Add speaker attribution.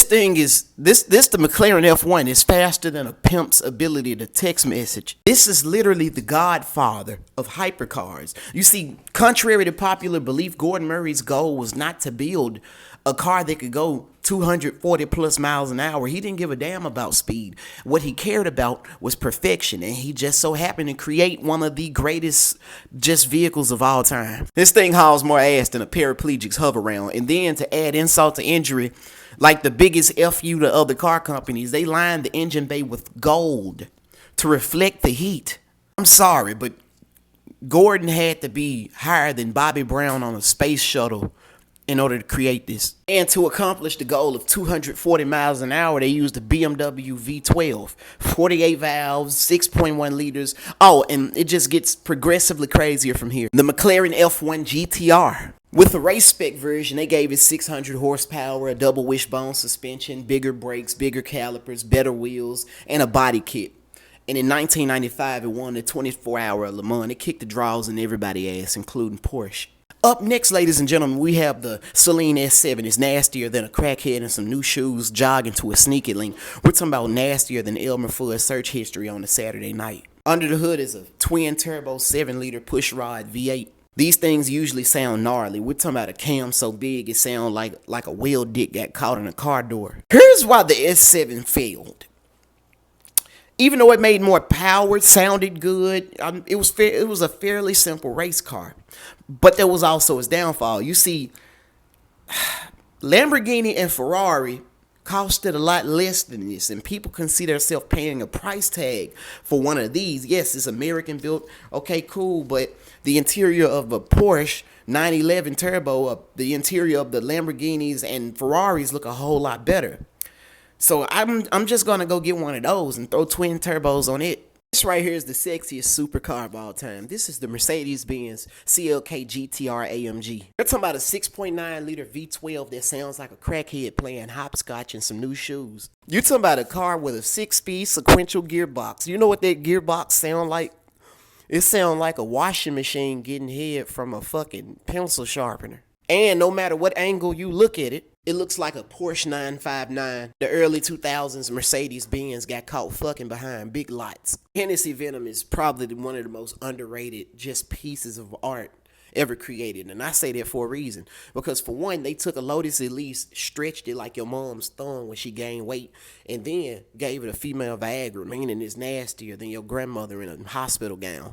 Speaker 1: thing is this the McLaren F1 is faster than a pimp's ability to text message. This is literally the godfather of hypercars. You see, contrary to popular belief, Gordon Murray's goal was not to build a car that could go 240 plus miles an hour. He didn't give a damn about speed. What he cared about was perfection, and he just so happened to create one of the greatest just vehicles of all time. This thing hauls more ass than a paraplegic's hover around. And then to add insult to injury, like the biggest FU to other car companies, they lined the engine bay with gold to reflect the heat. I'm sorry, but Gordon had to be higher than Bobby Brown on a space shuttle in order to create this. And to accomplish the goal of 240 miles an hour, they used the BMW V12, 48 valves, 6.1 liters. Oh, and it just gets progressively crazier from here. The McLaren F1 GTR. With the race spec version, they gave it 600 horsepower, a double wishbone suspension, bigger brakes, bigger calipers, better wheels, and a body kit. And in 1995, it won the 24-hour Le Mans. It kicked the draws in everybody's ass, including Porsche. Up next, ladies and gentlemen, we have the Celine S7. It's nastier than a crackhead in some new shoes jogging to a sneaky link. We're talking about nastier than Elmer Fudd's search history on a Saturday night. Under the hood is a twin-turbo 7-liter pushrod V8. These things usually sound gnarly. We're talking about a cam so big it sounds like a wheel dick got caught in a car door. Here's why the S7 failed. Even though it made more power, sounded good, it was a fairly simple race car. But there was also its downfall. You see, Lamborghini and Ferrari costed a lot less than this, and people can see themselves paying a price tag for one of these. Yes, it's American built. Okay, cool, but the interior of a Porsche 911 Turbo, the interior of the Lamborghinis and Ferraris look a whole lot better. So I'm just gonna go get one of those and throw twin turbos on it. This right here is the sexiest supercar of all time. This is the Mercedes-Benz CLK GTR AMG. They're talking about a 6.9 liter V12 that sounds like a crackhead playing hopscotch in some new shoes. You're talking about a car with a 6-speed sequential gearbox. You know what that gearbox sound like? It sounds like a washing machine getting head from a fucking pencil sharpener. And no matter what angle you look at it, it looks like a Porsche 959. The early 2000s Mercedes-Benz got caught fucking behind big lots. Hennessy Venom is probably one of the most underrated just pieces of art ever created. And I say that for a reason. Because for one, they took a Lotus Elise, stretched it like your mom's thumb when she gained weight, and then gave it a female Viagra, meaning it's nastier than your grandmother in a hospital gown.